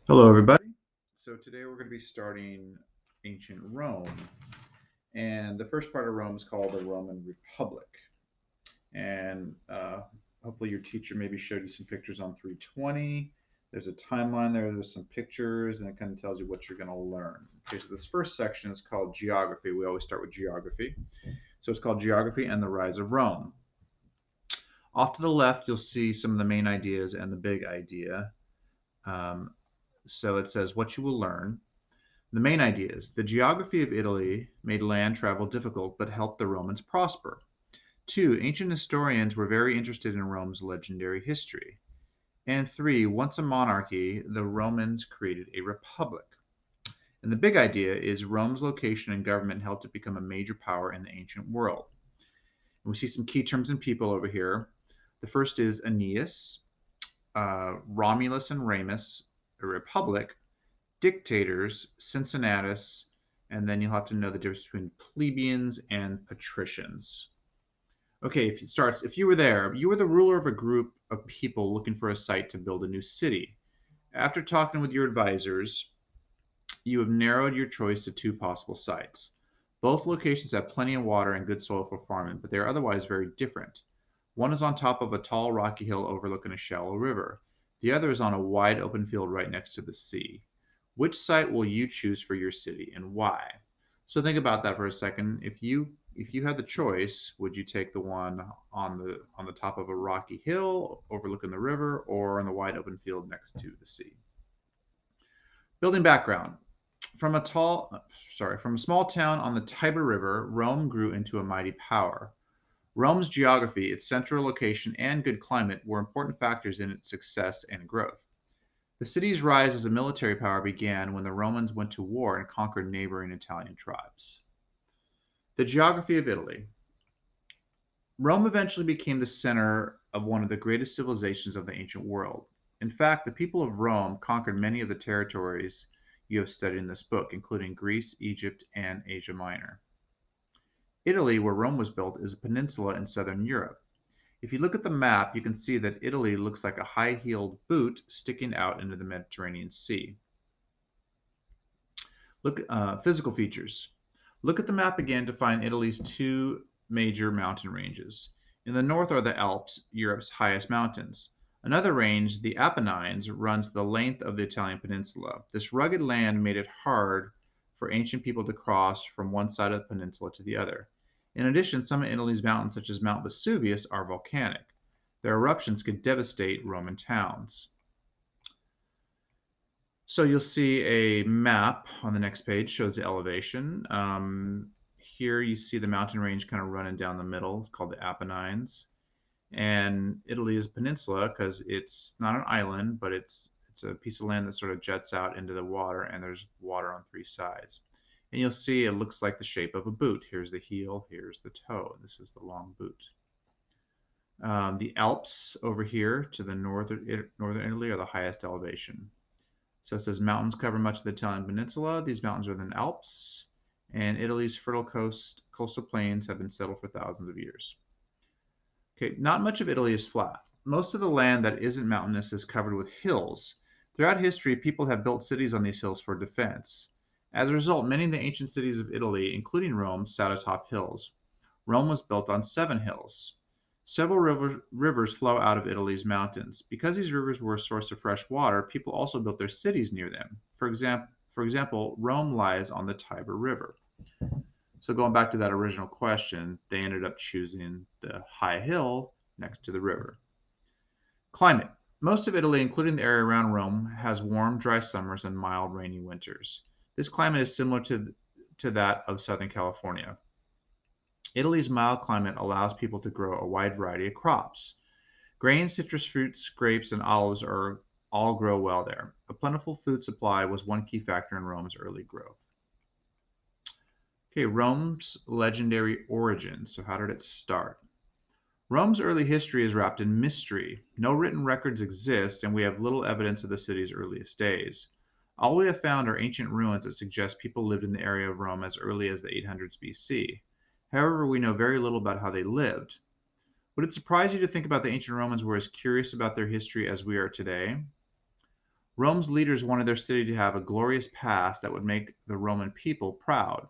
Hello, everybody. So today we're going to be starting ancient Rome. And the first part of Rome is called the Roman Republic. And hopefully your teacher maybe showed you some pictures on 320. There's a timeline there, there's some pictures, and it kind of tells you what you're going to learn. Okay, so this first section is called geography. We always start with geography. So it's called Geography and the Rise of Rome. Off to the left, you'll see some of the main ideas and the big idea. Um, so it says what you will learn. The main ideas: the geography of Italy made land travel difficult but helped the Romans prosper. 2. Ancient historians were very interested in Rome's legendary history. And 3. Once a monarchy, the Romans created a republic. And the big idea is Rome's location and government helped it become a major power in the ancient world. And we see some key terms and people over here. The first is Aeneas, Romulus and Remus, a republic, dictators, Cincinnatus, and then you'll have to know the difference between plebeians and patricians. Okay, if it starts, if you were there, you were the ruler of a group of people looking for a site to build a new city. After talking with your advisors, you have narrowed your choice to two possible sites. Both locations have plenty of water and good soil for farming, but they are otherwise very different. One is on top of a tall rocky hill overlooking a shallow river. The other is on a wide open field right next to the sea. Which site will you choose for your city and why? So think about that for a second. If you had the choice, would you take the one on the top of a rocky hill overlooking the river or on the wide open field next to the sea? Building background. From a from a small town on the Tiber River, Rome grew into a mighty power. Rome's geography, its central location, and good climate were important factors in its success and growth. The city's rise as a military power began when the Romans went to war and conquered neighboring Italian tribes. The geography of Italy. Rome eventually became the center of one of the greatest civilizations of the ancient world. In fact, the people of Rome conquered many of the territories you have studied in this book, including Greece, Egypt, and Asia Minor. Italy, where Rome was built, is a peninsula in southern Europe. If you look at the map, you can see that Italy looks like a high-heeled boot sticking out into the Mediterranean Sea. Look, physical features. Look at the map again to find Italy's two major mountain ranges. In the north are the Alps, Europe's highest mountains. Another range, the Apennines, runs the length of the Italian peninsula. This rugged land made it hard for ancient people to cross from one side of the peninsula to the other. In addition, some of Italy's mountains, such as Mount Vesuvius, are volcanic. Their eruptions could devastate Roman towns. So you'll see a map on the next page shows the elevation. Here you see the mountain range kind of running down the middle. It's called the Apennines. And Italy is a peninsula because it's not an island, but it's a piece of land that sort of jets out into the water, and there's water on three sides. And you'll see it looks like the shape of a boot. Here's the heel, here's the toe. This is the long boot. The Alps over here to the northern Italy are the highest elevation. So it says mountains cover much of the Italian peninsula. These mountains are the Alps, and Italy's fertile coastal plains have been settled for thousands of years. Okay, not much of Italy is flat. Most of the land that isn't mountainous is covered with hills. Throughout history, people have built cities on these hills for defense. As a result, many of the ancient cities of Italy, including Rome, sat atop hills. Rome was built on 7 hills. Several rivers flow out of Italy's mountains. Because these rivers were a source of fresh water, people also built their cities near them. For example, Rome lies on the Tiber River. So going back to that original question, they ended up choosing the high hill next to the river. Climate. Most of Italy, including the area around Rome, has warm, dry summers and mild, rainy winters. This climate is similar to that of Southern California. Italy's mild climate allows people to grow a wide variety of crops. Grains, citrus fruits, grapes, and olives are all grow well there. A plentiful food supply was one key factor in Rome's early growth. Okay, Rome's legendary origin. So how did it start? Rome's early history is wrapped in mystery. No written records exist, and we have little evidence of the city's earliest days. All we have found are ancient ruins that suggest people lived in the area of Rome as early as the 800s BC. However, we know very little about how they lived. Would it surprise you to think about the ancient Romans were as curious about their history as we are today? Rome's leaders wanted their city to have a glorious past that would make the Roman people proud.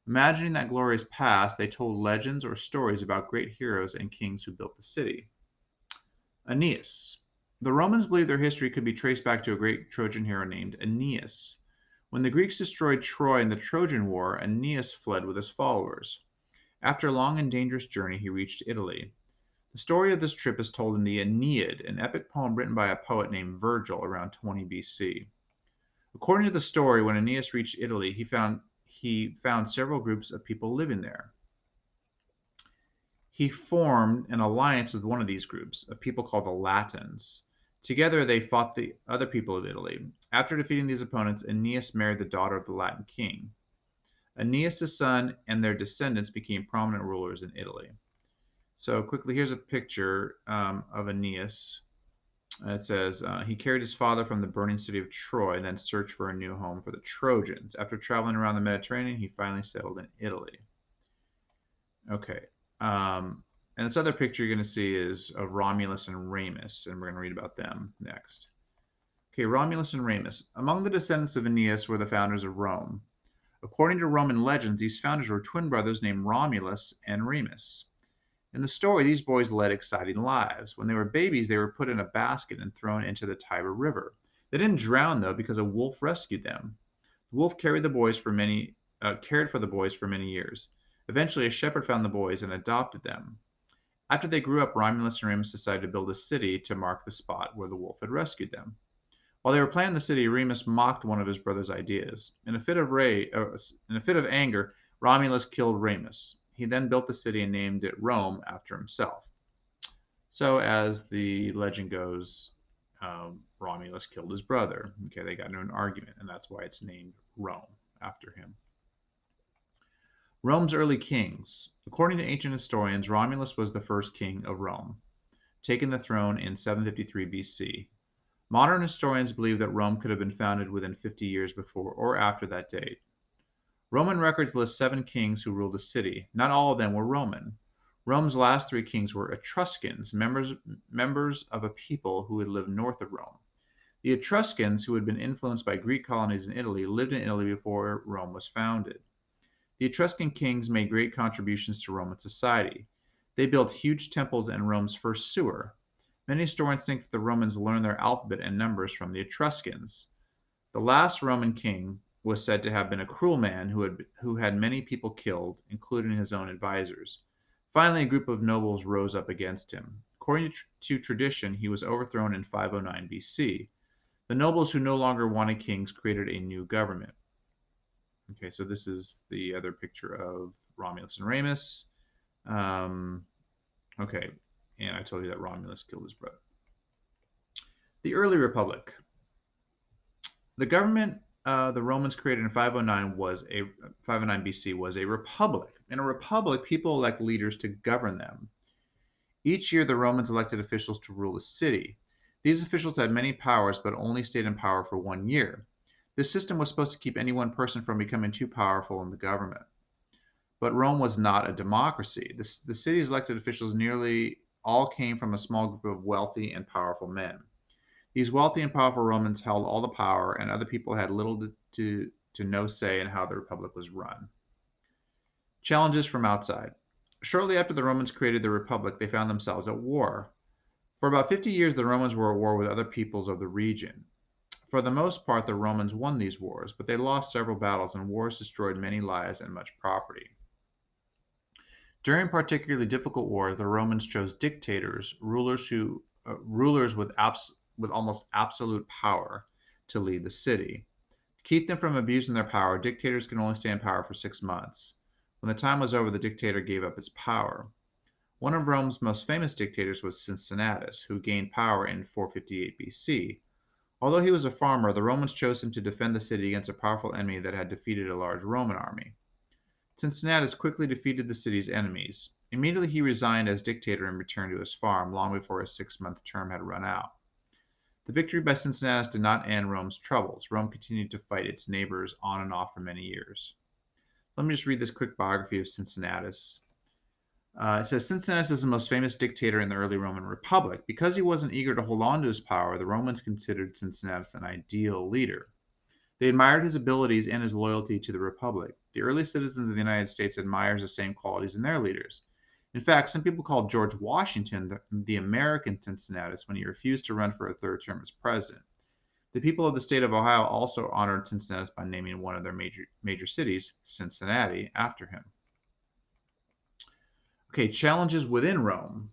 Imagining that glorious past, they told legends or stories about great heroes and kings who built the city. Aeneas. The Romans believed their history could be traced back to a great Trojan hero named Aeneas. When the Greeks destroyed Troy in the Trojan War, Aeneas fled with his followers. After a long and dangerous journey, he reached Italy. The story of this trip is told in the Aeneid, an epic poem written by a poet named Virgil around 20 BC. According to the story, when Aeneas reached Italy, he found several groups of people living there. He formed an alliance with one of these groups, of people called the Latins. Together, they fought the other people of Italy. After defeating these opponents, Aeneas married the daughter of the Latin king. Aeneas' son and their descendants became prominent rulers in Italy. So, quickly, here's a picture of Aeneas. It says, he carried his father from the burning city of Troy and then searched for a new home for the Trojans. After traveling around the Mediterranean, he finally settled in Italy. Okay. And this other picture you're going to see is of Romulus and Remus, and we're going to read about them next. Okay, Romulus and Remus. Among the descendants of Aeneas were the founders of Rome. According to Roman legends, these founders were twin brothers named Romulus and Remus. In the story, these boys led exciting lives. When they were babies, they were put in a basket and thrown into the Tiber River. They didn't drown though because a wolf rescued them. The wolf cared for the boys for many years. Eventually, a shepherd found the boys and adopted them. After they grew up, Romulus and Remus decided to build a city to mark the spot where the wolf had rescued them. While they were planning the city, Remus mocked one of his brother's ideas. In a fit of anger, Romulus killed Remus. He then built the city and named it Rome after himself. So, as the legend goes, Romulus killed his brother. Okay, they got into an argument, and that's why it's named Rome after him. Rome's early kings. According to ancient historians, Romulus was the first king of Rome, taking the throne in 753 BC. Modern historians believe that Rome could have been founded within 50 years before or after that date. Roman records list 7 kings who ruled the city. Not all of them were Roman. Rome's last 3 kings were Etruscans, members of a people who had lived north of Rome. The Etruscans, who had been influenced by Greek colonies in Italy, lived in Italy before Rome was founded. The Etruscan kings made great contributions to Roman society. They built huge temples and Rome's first sewer. Many historians think that the Romans learned their alphabet and numbers from the Etruscans. The last Roman king was said to have been a cruel man who had many people killed, including his own advisors. Finally, a group of nobles rose up against him. According to tradition, he was overthrown in 509 BC. The nobles who no longer wanted kings created a new government. Okay, so this is the other picture of Romulus and Remus. Um, okay, and I told you that Romulus killed his brother. The early republic. The government the Romans created in 509 BC was a republic. In a republic, people elect leaders to govern them. Each year, the Romans elected officials to rule the city. These officials had many powers, but only stayed in power for 1 year. This system was supposed to keep any one person from becoming too powerful in the government. But Rome was not a democracy. The city's elected officials nearly all came from a small group of wealthy and powerful men. These wealthy and powerful Romans held all the power, and other people had little to no say in how the republic was run. Challenges from outside. Shortly after the Romans created the republic, they found themselves at war. For about 50 years, the Romans were at war with other peoples of the region. For the most part, the Romans won these wars, but they lost several battles, and wars destroyed many lives and much property. During particularly difficult wars, the Romans chose dictators, rulers with almost absolute power, to lead the city. To keep them from abusing their power, dictators can only stay in power for 6 months. When the time was over, the dictator gave up his power. One of Rome's most famous dictators was Cincinnatus, who gained power in 458 BC. Although he was a farmer, the Romans chose him to defend the city against a powerful enemy that had defeated a large Roman army. Cincinnatus quickly defeated the city's enemies. Immediately he resigned as dictator and returned to his farm long before his 6-month term had run out. The victory by Cincinnatus did not end Rome's troubles. Rome continued to fight its neighbors on and off for many years. Let me just read this quick biography of Cincinnatus. It says Cincinnatus is the most famous dictator in the early Roman Republic. Because he wasn't eager to hold on to his power, the Romans considered Cincinnatus an ideal leader. They admired his abilities and his loyalty to the Republic. The early citizens of the United States admired the same qualities in their leaders. In fact, some people called George Washington the American Cincinnatus when he refused to run for a third term as president. The people of the state of Ohio also honored Cincinnatus by naming one of their major cities, Cincinnati, after him. Okay, challenges within Rome.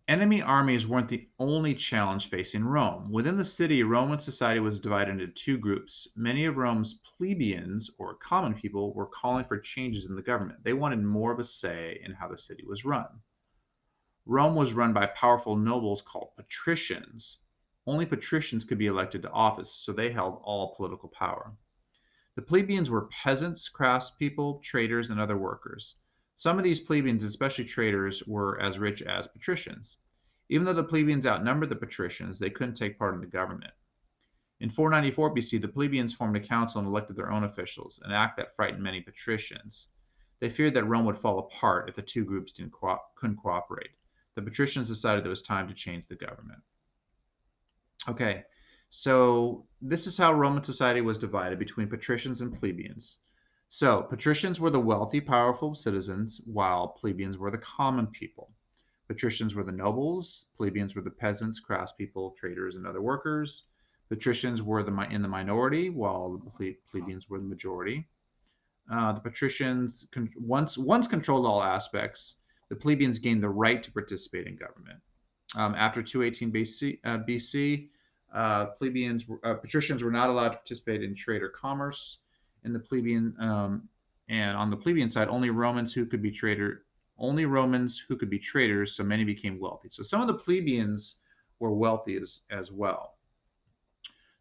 Enemy armies weren't the only challenge facing Rome. Within the city, Roman society was divided into two groups. Many of Rome's plebeians, or common people, were calling for changes in the government. They wanted more of a say in how the city was run. Rome was run by powerful nobles called patricians. Only patricians could be elected to office, so they held all political power. The plebeians were peasants, craftspeople, traders, and other workers. Some of these plebeians, especially traders, were as rich as patricians. Even though the plebeians outnumbered the patricians, they couldn't take part in the government. In 494 BC, the plebeians formed a council and elected their own officials, an act that frightened many patricians. They feared that Rome would fall apart if the two groups couldn't cooperate. The patricians decided it was time to change the government. Okay, so this is how Roman society was divided between patricians and plebeians. So, patricians were the wealthy, powerful citizens, while plebeians were the common people. Patricians were the nobles, plebeians were the peasants, craftspeople, traders, and other workers. Patricians were in the minority, while the plebeians were the majority. The patricians once controlled all aspects. The plebeians gained the right to participate in government. After 218 BC, patricians were not allowed to participate in trade or commerce. In the plebeian and on the plebeian side, only Romans who could be traders. So many became wealthy. So some of the plebeians were wealthy as well.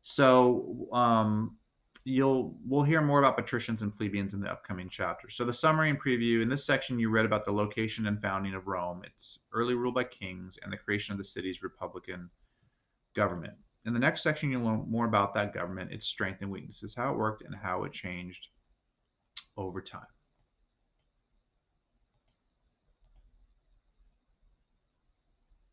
So we'll hear more about patricians and plebeians in the upcoming chapter. So the summary and preview. In this section, you read about the location and founding of Rome, its early rule by kings, and the creation of the city's republican government. In the next section, you'll learn more about that government, its strengths and weaknesses, how it worked, and how it changed over time.